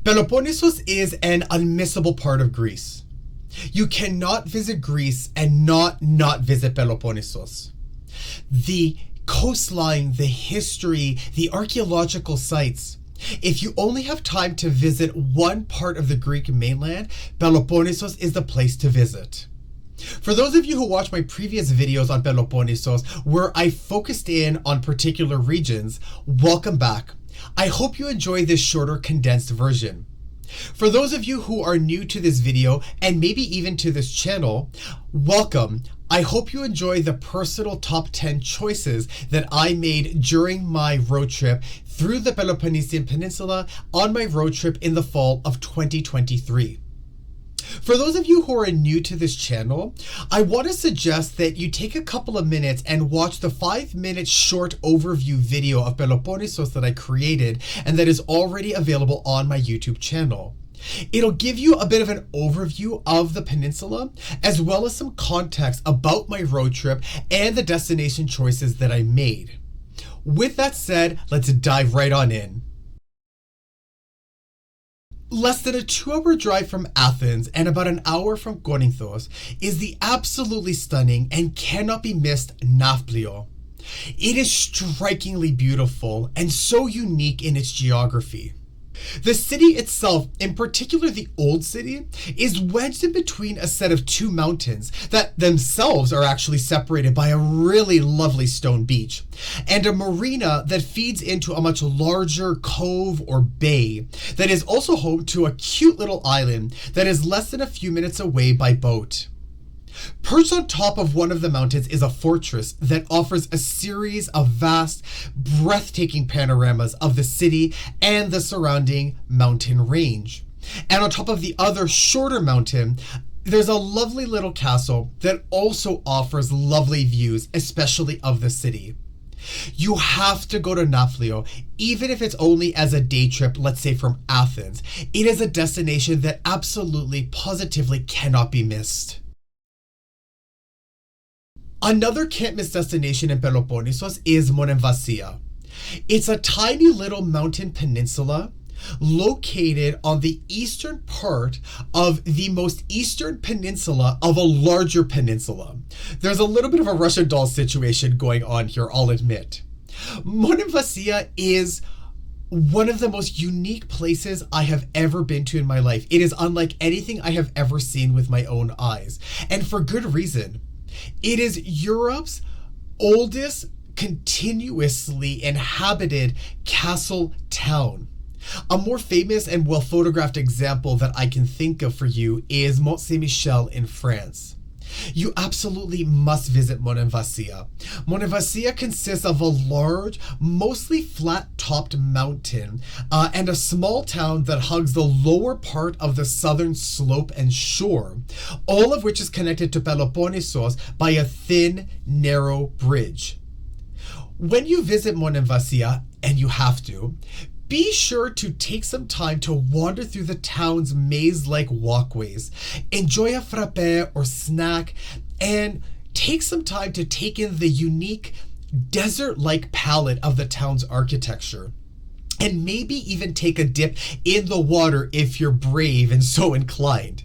Peloponnesos is an unmissable part of Greece. You cannot visit Greece and not visit Peloponnesos. The coastline, the history, the archaeological sites. If you only have time to visit one part of the Greek mainland, Peloponnesos is the place to visit. For those of you who watched my previous videos on Peloponnesos, where I focused in on particular regions, welcome back. I hope you enjoy this shorter, condensed version. For those of you who are new to this video, and maybe even to this channel, welcome. I hope you enjoy the personal top 10 choices that I made during my road trip through the Peloponnesian Peninsula on my road trip in the fall of 2023. For those of you who are new to this channel, I want to suggest that you take a couple of minutes and watch the 5-minute short overview video of Peloponnesos that I created and that is already available on my YouTube channel. It'll give you a bit of an overview of the peninsula, as well as some context about my road trip and the destination choices that I made. With that said, let's dive right on in. Less than a 2-hour drive from Athens and about an hour from Corinthos is the absolutely stunning and cannot be missed Nafplio. It is strikingly beautiful and so unique in its geography. The city itself, in particular the old city, is wedged in between a set of two mountains that themselves are actually separated by a really lovely stone beach, and a marina that feeds into a much larger cove or bay that is also home to a cute little island that is less than a few minutes away by boat. Perched on top of one of the mountains is a fortress that offers a series of vast, breathtaking panoramas of the city and the surrounding mountain range. And on top of the other shorter mountain, there's a lovely little castle that also offers lovely views, especially of the city. You have to go to Nafplio, even if it's only as a day trip, let's say from Athens. It is a destination that absolutely, positively cannot be missed. Another can't-miss destination in Peloponnesos is Monemvasia. It's a tiny little mountain peninsula located on the eastern part of the most eastern peninsula of a larger peninsula. There's a little bit of a Russian doll situation going on here, I'll admit. Monemvasia is one of the most unique places I have ever been to in my life. It is unlike anything I have ever seen with my own eyes, and for good reason. It is Europe's oldest continuously inhabited castle town. A more famous and well photographed example that I can think of for you is Mont Saint-Michel in France. You absolutely must visit Monemvasia. Monemvasia consists of a large, mostly flat-topped mountain and a small town that hugs the lower part of the southern slope and shore, all of which is connected to Peloponnesos by a thin, narrow bridge. When you visit Monemvasia, and you have to, be sure to take some time to wander through the town's maze-like walkways, enjoy a frappe or snack, and take some time to take in the unique desert-like palette of the town's architecture. And maybe even take a dip in the water if you're brave and so inclined.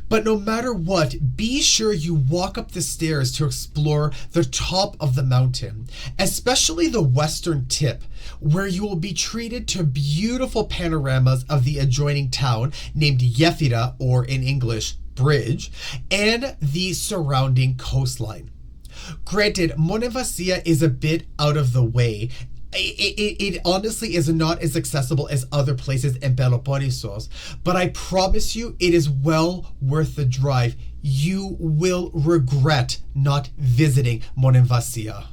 But no matter what, be sure you walk up the stairs to explore the top of the mountain, especially the western tip, where you will be treated to beautiful panoramas of the adjoining town named Gytheio, or in English, Bridge, and the surrounding coastline. Granted, Monemvasia is a bit out of the way. It honestly is not as accessible as other places in Peloponnesos, but I promise you it is well worth the drive. You will regret not visiting Monemvasia.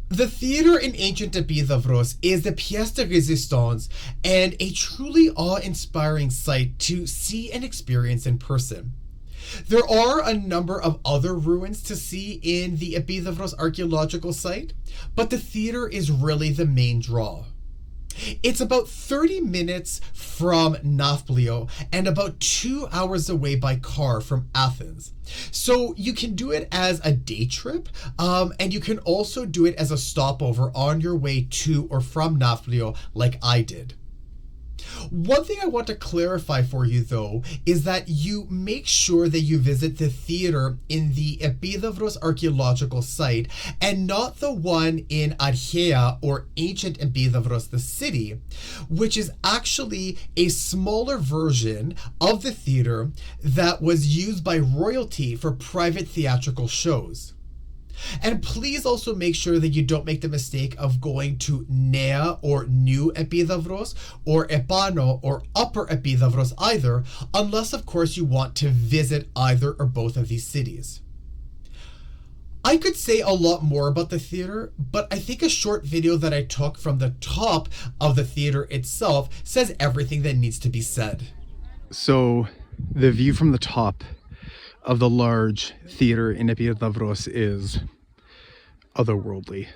The theater in ancient Epidavros is the pièce de résistance and a truly awe-inspiring sight to see and experience in person. There are a number of other ruins to see in the Epidavros archaeological site, but the theater is really the main draw. It's about 30 minutes from Nafplio and about 2 hours away by car from Athens. So you can do it as a day trip, and you can also do it as a stopover on your way to or from Nafplio like I did. One thing I want to clarify for you, though, is that you make sure that you visit the theater in the Epidavros archaeological site and not the one in Archaea or ancient Epidavros, the city, which is actually a smaller version of the theater that was used by royalty for private theatrical shows. And please also make sure that you don't make the mistake of going to Nea or New Epidavros or Epano or Upper Epidavros either, unless of course you want to visit either or both of these cities. I could say a lot more about the theater, but I think a short video that I took from the top of the theater itself says everything that needs to be said. So the view from the top of the large theater in Epidavros is otherworldly.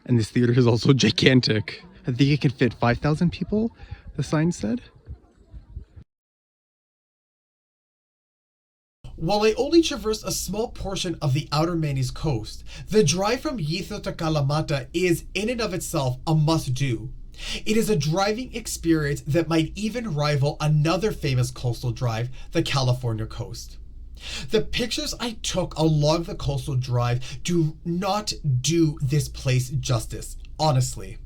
And this theater is also gigantic. I think it can fit 5,000 people, the sign said. While I only traversed a small portion of the outer Manny's coast, the drive from Gytheio to Kalamata is in and of itself a must-do. It is a driving experience that might even rival another famous coastal drive, the California coast. The pictures I took along the coastal drive do not do this place justice, honestly.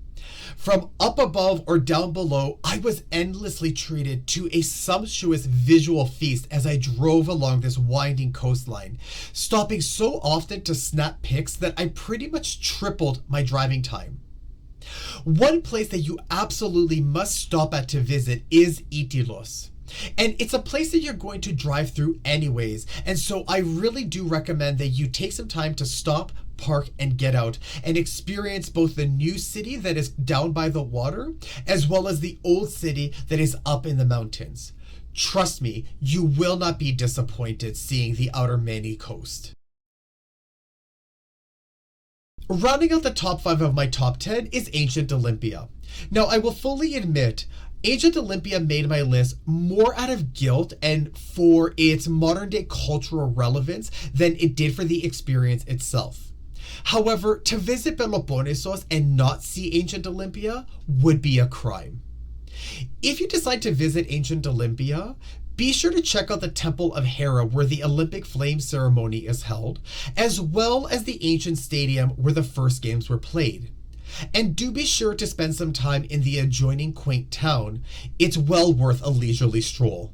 From up above or down below, I was endlessly treated to a sumptuous visual feast as I drove along this winding coastline, stopping so often to snap pics that I pretty much tripled my driving time. One place that you absolutely must stop at to visit is Gytheio. And it's a place that you're going to drive through anyways, and so I really do recommend that you take some time to stop, park, and get out and experience both the new city that is down by the water as well as the old city that is up in the mountains. Trust me, you will not be disappointed seeing the outer Manny coast. Rounding out the top 5 of my top 10 is ancient Olympia. Now, I will fully admit, ancient Olympia made my list more out of guilt and for its modern day cultural relevance than it did for the experience itself. However, to visit Peloponnesos and not see ancient Olympia would be a crime. If you decide to visit ancient Olympia, be sure to check out the Temple of Hera where the Olympic flame ceremony is held, as well as the ancient stadium where the first games were played. And do be sure to spend some time in the adjoining quaint town. It's well worth a leisurely stroll.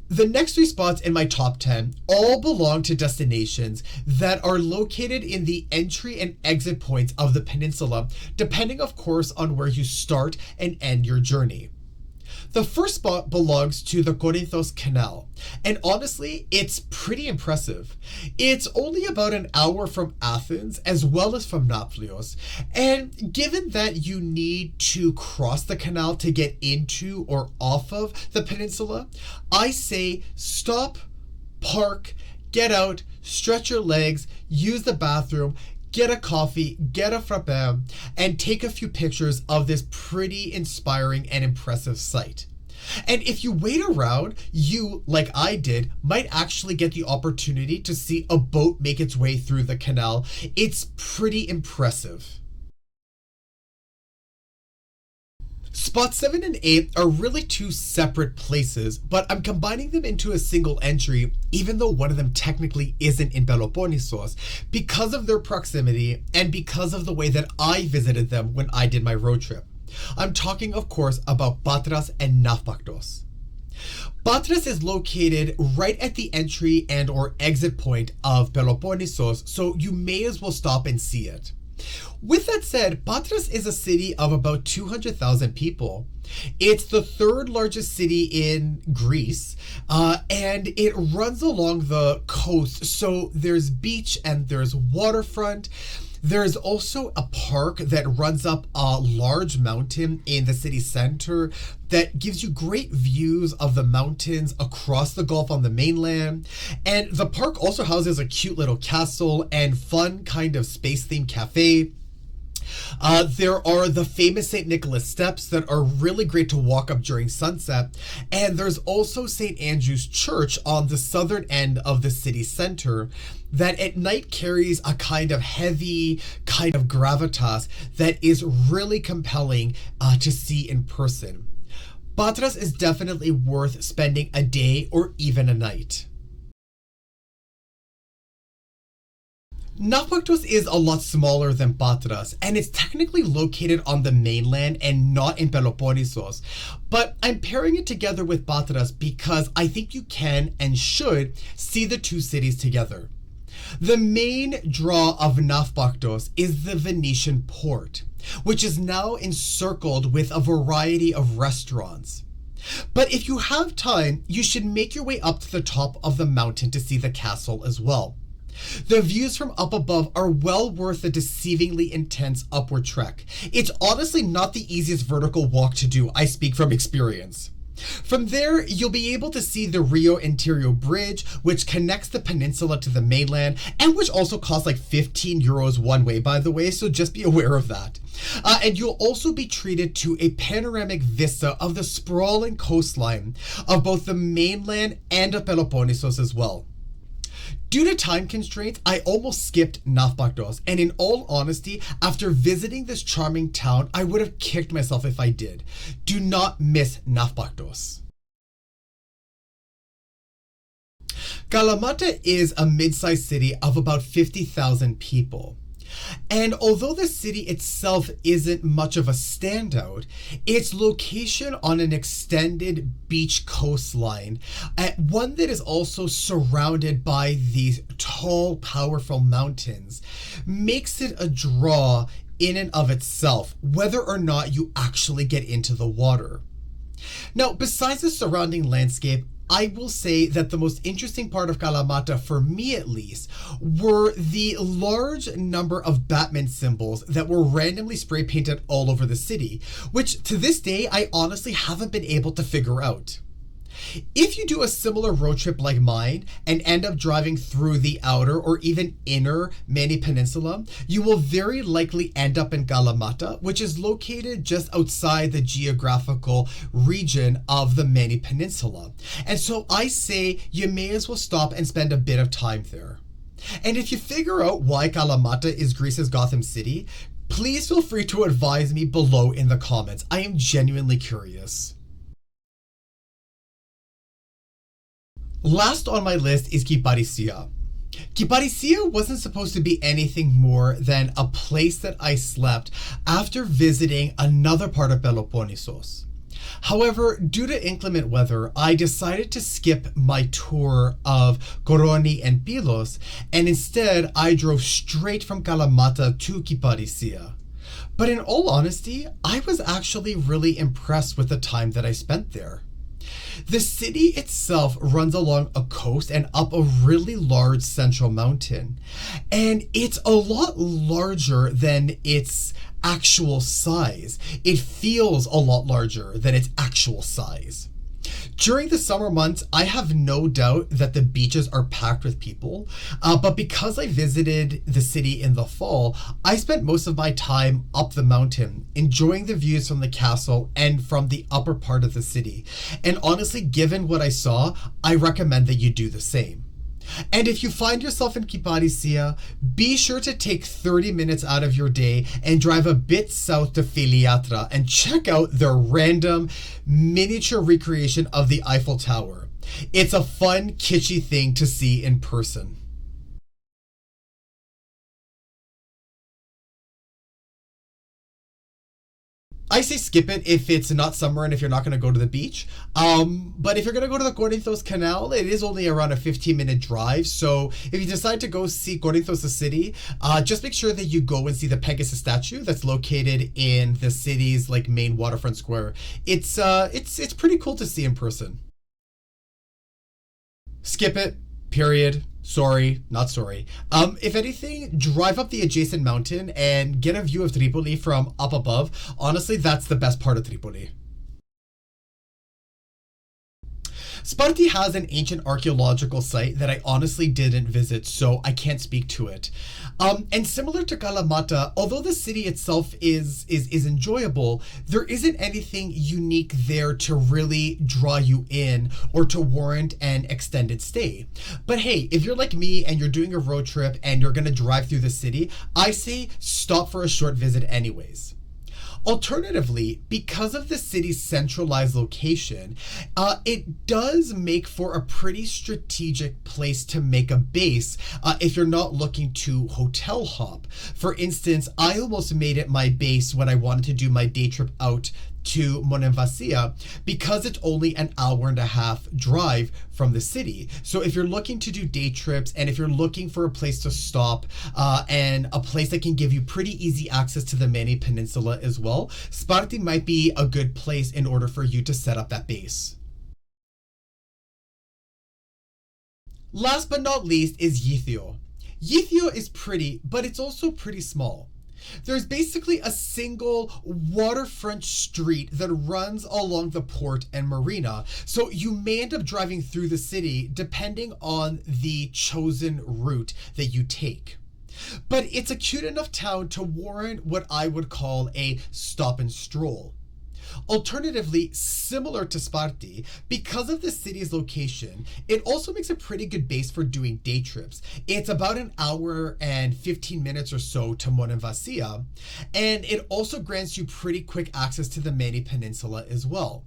The next 3 spots in my top 10 all belong to destinations that are located in the entry and exit points of the peninsula, depending of course on where you start and end your journey. The first spot belongs to the Corinth Canal, and honestly, it's pretty impressive. It's only about an hour from Athens as well as from Nafpaktos, and given that you need to cross the canal to get into or off of the peninsula, I say stop, park, get out, stretch your legs, use the bathroom, get a coffee, get a frappe, and take a few pictures of this pretty inspiring and impressive sight. And if you wait around, you, like I did, might actually get the opportunity to see a boat make its way through the canal. It's pretty impressive. Spots 7 and 8 are really 2 separate places, but I'm combining them into a single entry, even though one of them technically isn't in Peloponnesos, because of their proximity and because of the way that I visited them when I did my road trip. I'm talking, of course, about Patras and Nafpaktos. Patras is located right at the entry and or exit point of Peloponnesos, so you may as well stop and see it. With that said, Patras is a city of about 200,000 people. It's the 3rd largest city in Greece, and it runs along the coast, so there's beach and there's waterfront. There's also a park that runs up a large mountain in the city center that gives you great views of the mountains across the Gulf on the mainland. And the park also houses a cute little castle and fun kind of space-themed cafe. There are the famous St. Nicholas steps that are really great to walk up during sunset. And there's also St. Andrew's Church on the southern end of the city center that at night carries a kind of heavy kind of gravitas that is really compelling to see in person. Patras is definitely worth spending a day or even a night. Nafpaktos is a lot smaller than Patras, and it's technically located on the mainland and not in Peloponnesos. But I'm pairing it together with Patras because I think you can and should see the two cities together. The main draw of Nafpaktos is the Venetian port, which is now encircled with a variety of restaurants. But if you have time, you should make your way up to the top of the mountain to see the castle as well. The views from up above are well worth the deceivingly intense upward trek. It's honestly not the easiest vertical walk to do, I speak from experience. From there, you'll be able to see the Rio Interior Bridge, which connects the peninsula to the mainland, and which also costs like 15 euros one way, by the way, so just be aware of that. And you'll also be treated to a panoramic vista of the sprawling coastline of both the mainland and of Peloponnesos as well. Due to time constraints, I almost skipped Nafpaktos, and in all honesty, after visiting this charming town, I would have kicked myself if I did. Do not miss Nafpaktos. Kalamata is a mid-sized city of about 50,000 people. And although the city itself isn't much of a standout, its location on an extended beach coastline, one that is also surrounded by these tall, powerful mountains, makes it a draw in and of itself, whether or not you actually get into the water. Now, besides the surrounding landscape, I will say that the most interesting part of Kalamata, for me at least, were the large number of Batman symbols that were randomly spray painted all over the city, which to this day I honestly haven't been able to figure out. If you do a similar road trip like mine and end up driving through the outer or even inner Mani Peninsula, you will very likely end up in Kalamata, which is located just outside the geographical region of the Mani Peninsula. And so I say you may as well stop and spend a bit of time there. And if you figure out why Kalamata is Greece's Gotham City, please feel free to advise me below in the comments. I am genuinely curious. Last on my list is Kyparissia. Kyparissia wasn't supposed to be anything more than a place that I slept after visiting another part of Peloponnesos. However, due to inclement weather, I decided to skip my tour of Koroni and Pylos, and instead I drove straight from Kalamata to Kyparissia. But in all honesty, I was actually really impressed with the time that I spent there. The city itself runs along a coast and up a really large central mountain, and it's a lot larger than its actual size. It feels a lot larger than its actual size. During the summer months, I have no doubt that the beaches are packed with people, but because I visited the city in the fall, I spent most of my time up the mountain, enjoying the views from the castle and from the upper part of the city. And honestly, given what I saw, I recommend that you do the same. And if you find yourself in Kyparissia, be sure to take 30 minutes out of your day and drive a bit south to Filiatra and check out their random miniature recreation of the Eiffel Tower. It's a fun, kitschy thing to see in person. I say skip it if it's not summer and if you're not going to go to the beach. But if you're going to go to the Corinth Canal, it is only around a 15-minute drive. So if you decide to go see Corinthos, the city, just make sure that you go and see the Pegasus statue that's located in the city's main waterfront square. It's pretty cool to see in person. Skip it. Period. Sorry, not sorry. If anything, drive up the adjacent mountain and get a view of Tripoli from up above. Honestly, that's the best part of Tripoli. Sparti has an ancient archaeological site that I honestly didn't visit, so I can't speak to it. And similar to Kalamata, although the city itself is enjoyable, there isn't anything unique there to really draw you in or to warrant an extended stay. But hey, if you're like me and you're doing a road trip and you're gonna drive through the city, I say stop for a short visit anyways. Alternatively, because of the city's centralized location, it does make for a pretty strategic place to make a base if you're not looking to hotel hop. For instance, I almost made it my base when I wanted to do my day trip out to Monemvasia because it's only an hour and a half drive from the city. So if you're looking to do day trips and if you're looking for a place to stop and a place that can give you pretty easy access to the Mainland Peninsula as well, Sparti might be a good place in order for you to set up that base. Last but not least is Gytheio. Gytheio is pretty, but it's also pretty small. There's basically a single waterfront street that runs along the port and marina, so you may end up driving through the city depending on the chosen route that you take. But it's a cute enough town to warrant what I would call a stop and stroll. Alternatively, similar to Sparti, because of the city's location, it also makes a pretty good base for doing day trips. It's about an hour and 15 minutes or so to Monemvasia, and it also grants you pretty quick access to the Mainland Peninsula as well.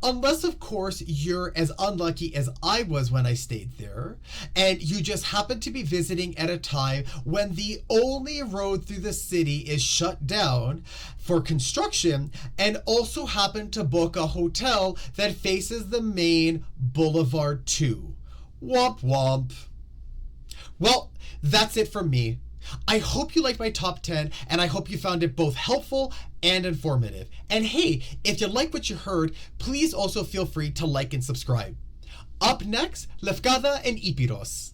Unless, of course, you're as unlucky as I was when I stayed there, and you just happen to be visiting at a time when the only road through the city is shut down for construction, and also happen to book a hotel that faces the main boulevard too. Womp womp. Well, that's it from me. I hope you liked my top 10, and I hope you found it both helpful and informative. And hey, if you like what you heard, please also feel free to like and subscribe. Up next, Lefkada and Epidavros.